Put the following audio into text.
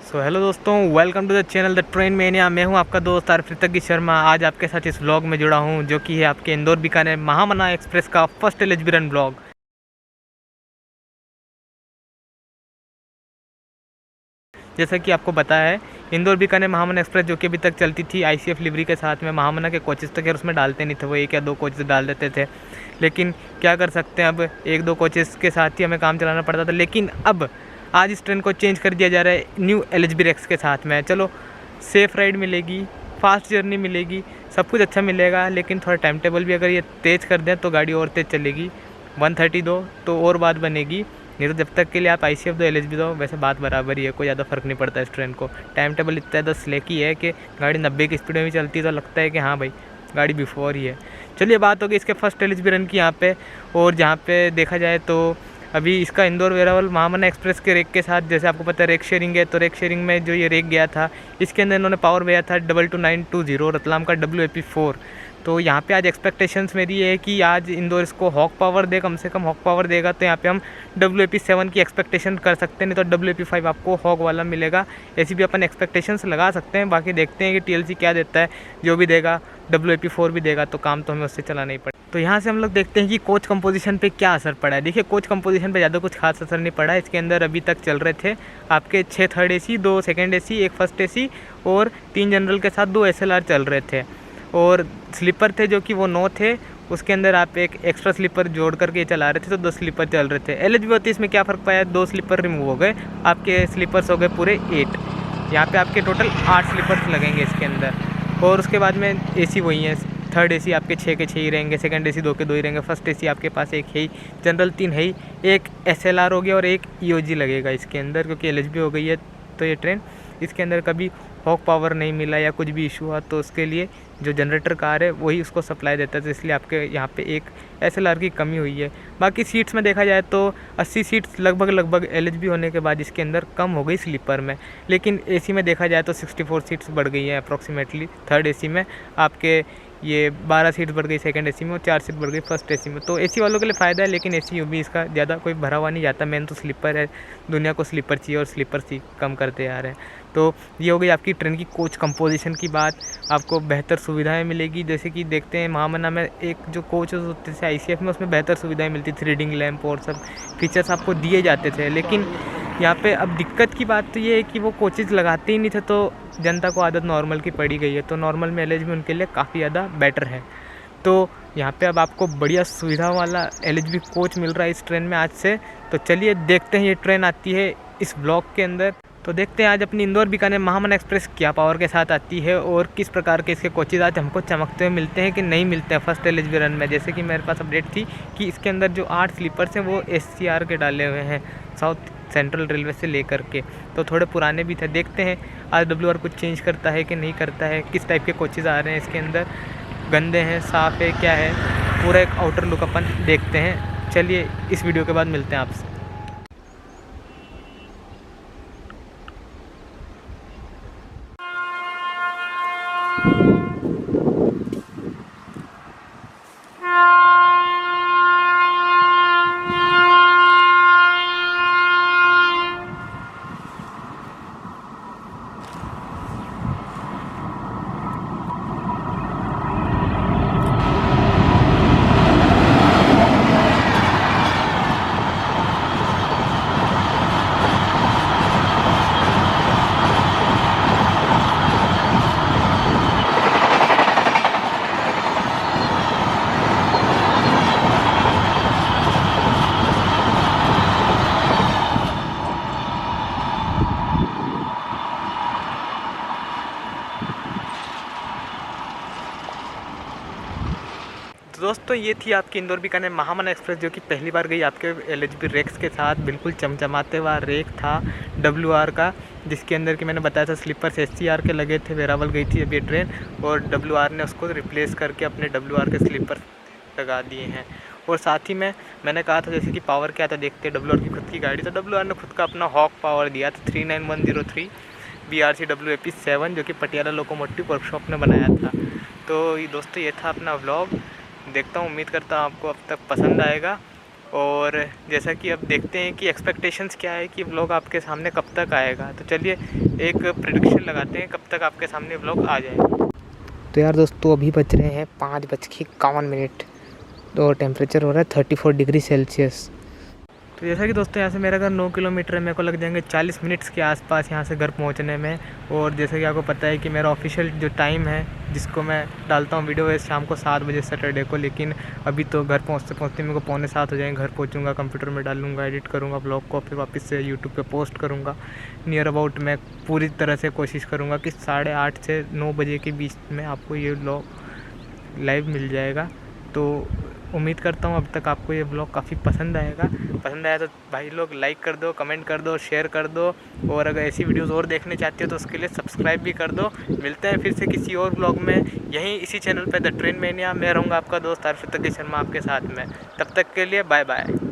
Hello दोस्तों, welcome to the channel the train mania. मैं हूं आपका दोस्त आरफितगी शर्मा। आज आपके साथ इस व्लॉग में जुड़ा हूं जो कि है आपके इंदौर बीकानेर महामना एक्सप्रेस का फर्स्ट एलएचबी रन व्लॉग। जैसा कि आपको पता है, इंदौर बीकानेर महामना एक्सप्रेस जो कि अभी तक चलती थी आईसीएफ लिवरी के साथ में, महामना के कोचेस तक उसमें डालते नहीं थे, वो एक या दो कोचेस डाल देते थे। लेकिन क्या कर सकते हैं, अब एक दो कोचेस के साथ ही हमें काम चलाना पड़ता था। लेकिन अब आज इस ट्रेन को चेंज कर दिया जा रहा है न्यू एलएचबी रेक्स के साथ में। चलो, सेफ़ राइड मिलेगी, फास्ट जर्नी मिलेगी, सब कुछ अच्छा मिलेगा। लेकिन थोड़ा टाइम टेबल भी अगर ये तेज़ कर दें तो गाड़ी और तेज़ चलेगी। 130 दो तो और बात बनेगी, नहीं तो जब तक के लिए आप आईसीएफ दो एलएचबी दो, वैसे बात बराबर ही है, कोई ज़्यादा फ़र्क नहीं पड़ता इस ट्रेन को। टाइम टेबल इतना ज़्यादा स्लेकी है कि गाड़ी 90 की स्पीड में भी चलती है तो लगता है कि हाँ भाई, गाड़ी बिफोर ही है। चलिए, बात होगी इसके फर्स्ट एलएचबी रन की यहाँ पे। और जहाँ पे देखा जाए तो अभी इसका इंदौर वेरावल महामना एक्सप्रेस के रेक के साथ, जैसे आपको पता है रेक शेयरिंग है, तो रेक शेयरिंग में जो ये रेक गया था, इसके अंदर इन्होंने पावर भेजा था 22920 रतलाम का WAP4। तो यहाँ पे आज एक्सपेक्टेशंस मेरी ये है कि आज इंदौर इसको हॉक पावर दे, कम से कम हॉक पावर देगा तो यहाँ पे हम WAP7 की एक्सपेक्टेशन कर सकते हैं, नहीं तो WAP5 आपको हॉक वाला मिलेगा। ऐसी भी अपन एक्सपेक्टेशंस लगा सकते हैं। बाकी देखते हैं कि TLC क्या देता है, जो भी देगा WAP4 भी देगा तो काम तो हमें उससे चलाना ही पड़ेगा। तो यहाँ से हम लोग देखते हैं कि कोच कंपोजिशन पे क्या असर पड़ा है। देखिए, कोच कंपोजिशन पे ज़्यादा कुछ खास असर नहीं पड़ा है। इसके अंदर अभी तक चल रहे थे आपके 6 third AC, 2 second AC, 1 first AC और 3 जनरल के साथ 2 SLR चल रहे थे। और स्लीपर थे जो कि वो 9 थे, उसके अंदर आप एक एक्स्ट्रा स्लीपर जोड़ करके चला रहे थे तो 2 स्लीपर चल रहे थे। एलएचबी 32 में क्या फ़र्क पाया, 2 स्लीपर रिमूव हो गए, आपके स्लीपर्स हो गए पूरे 8। यहाँ पे आपके टोटल 8 स्लीपर्स लगेंगे इसके अंदर। और उसके बाद में AC वही है, थर्ड AC आपके 6 के 6 ही रहेंगे, सेकंड AC 2 के 2 ही रहेंगे, फर्स्ट AC आपके पास 1 है ही, जनरल 3 है ही, एक SLR हो गया और एक EOG लगेगा इसके अंदर, क्योंकि एलएचबी हो गई है तो ये ट्रेन इसके अंदर कभी हॉक पावर नहीं मिला या कुछ भी इशू हुआ तो उसके लिए जो जनरेटर कार है वही उसको सप्लाई देता है, तो इसलिए आपके यहाँ पे एक SLR की कमी हुई है। बाकी सीट्स में देखा जाए तो 80 सीट्स लगभग एलएचबी होने के बाद इसके अंदर कम हो गई स्लीपर में। लेकिन AC में देखा जाए तो 64 सीट्स बढ़ गई हैं अप्रॉक्सीमेटली। थर्ड AC में आपके ये 12 सीट्स बढ़ गई सेकंड AC में और 4 सीट बढ़ गई फर्स्ट AC में। तो AC वालों के लिए फ़ायदा है, लेकिन AC भी इसका ज़्यादा कोई भरा हुआ नहीं जाता। मेन तो स्लीपर है, दुनिया को स्लीपर चाहिए और स्लीपर सी कम करते आ रहे हैं। तो ये हो गई आपकी ट्रेन की कोच कंपोजिशन की बात। आपको बेहतर सुविधाएं मिलेगी, जैसे कि देखते हैं महामना में एक जो कोचेस होते थे ICF में, उसमें बेहतर सुविधाएं मिलती थी, रीडिंग लैंप और सब फीचर्स आपको दिए जाते थे। लेकिन यहाँ पे अब दिक्कत की बात तो ये है कि वो कोचेज़ लगाते ही नहीं थे, तो जनता को आदत नॉर्मल की पड़ी गई है, तो नॉर्मल में एलएचबी उनके लिए काफ़ी ज़्यादा बेटर है। तो यहाँ पे अब आपको बढ़िया सुविधा वाला एलएचबी कोच मिल रहा है इस ट्रेन में आज से। तो चलिए देखते हैं ये ट्रेन आती है इस ब्लॉक के अंदर। तो देखते हैं आज अपनी इंदौर बीकानेर महामना एक्सप्रेस क्या पावर के साथ आती है और किस प्रकार के इसके कोचेज आज हमको चमकते हुए मिलते हैं कि नहीं मिलते हैं फर्स्ट एलएचबी रन में। जैसे कि मेरे पास अपडेट थी कि इसके अंदर जो 8 स्लीपर्स हैं वो SCR के डाले हुए हैं, साउथ सेंट्रल रेलवे से लेकर के, तो थोड़े पुराने भी थे। देखते हैं आज WR कुछ चेंज करता है कि नहीं करता है, किस टाइप के कोचेज आ रहे हैं इसके अंदर, गंदे हैं, साफ़ है, क्या है, पूरा एक आउटर लुक अपन देखते हैं। चलिए इस वीडियो के बाद मिलते हैं आपसे। तो दोस्तों, ये थी आपकी इंदौर बीकानेर महामना एक्सप्रेस जो कि पहली बार गई आपके एलएचबी रेक्स के साथ। बिल्कुल चमचमाते हुआ रेक था WR का, जिसके अंदर कि मैंने बताया था स्लीपर्स SCR के लगे थे। वेरावल गई थी अब ये ट्रेन और WR ने उसको रिप्लेस करके अपने WR के स्लीपर लगा दिए हैं। और साथ ही में मैंने कहा था जैसे कि पावर क्या था, देखते WR की खुद की गाड़ी, तो WR ने खुद का अपना हॉक पावर दिया था 39103 BRC WAP7 जो कि पटियाला लोकोमोटिव वर्कशॉप ने बनाया था। तो दोस्तों, ये था अपना व्लॉग। देखता हूँ, उम्मीद करता हूँ आपको अब तक पसंद आएगा और जैसा कि अब देखते हैं कि एक्सपेक्टेशंस क्या है कि व्लॉग आपके सामने कब तक आएगा। तो चलिए एक प्रेडिक्शन लगाते हैं कब तक आपके सामने व्लॉग आ जाएगा। तो यार दोस्तों अभी बज रहे हैं 5:51 तो टेम्परेचर हो रहा है 34 डिग्री सेल्सियस। तो जैसा कि दोस्तों यहाँ से मेरा घर 9 किलोमीटर है, मेरे को लग जाएंगे 40 मिनट्स के आसपास यहाँ से घर पहुँचने में। और जैसे कि आपको पता है कि मेरा ऑफिशियल जो टाइम है जिसको मैं डालता हूँ वीडियो है शाम को 7 बजे सैटरडे को, लेकिन अभी तो घर पहुँचते पहुँचते मेरे को 6:45 हो जाएंगे। घर पहुँचूँगा, कंप्यूटर में डालूँगा, एडिट करूँगा ब्लॉग को, फिर वापस से यूट्यूब पर पोस्ट करूँगा। नियर अबाउट मैं पूरी तरह से कोशिश करूँगा कि 8:30 से 9 बजे के बीच में आपको ये ब्लॉग लाइव मिल जाएगा। तो उम्मीद करता हूँ अब तक आपको ये ब्लॉग काफ़ी पसंद आएगा। पसंद आया तो भाई लोग लाइक कर दो, कमेंट कर दो, शेयर कर दो, और अगर ऐसी वीडियोस और देखने चाहते हो तो उसके लिए सब्सक्राइब भी कर दो। मिलते हैं फिर से किसी और ब्लॉग में यहीं इसी चैनल पे द ट्रेन मैनिया। मैं रहूँगा आपका दोस्त अर्पित शर्मा आपके साथ में। तब तक के लिए बाय बाय।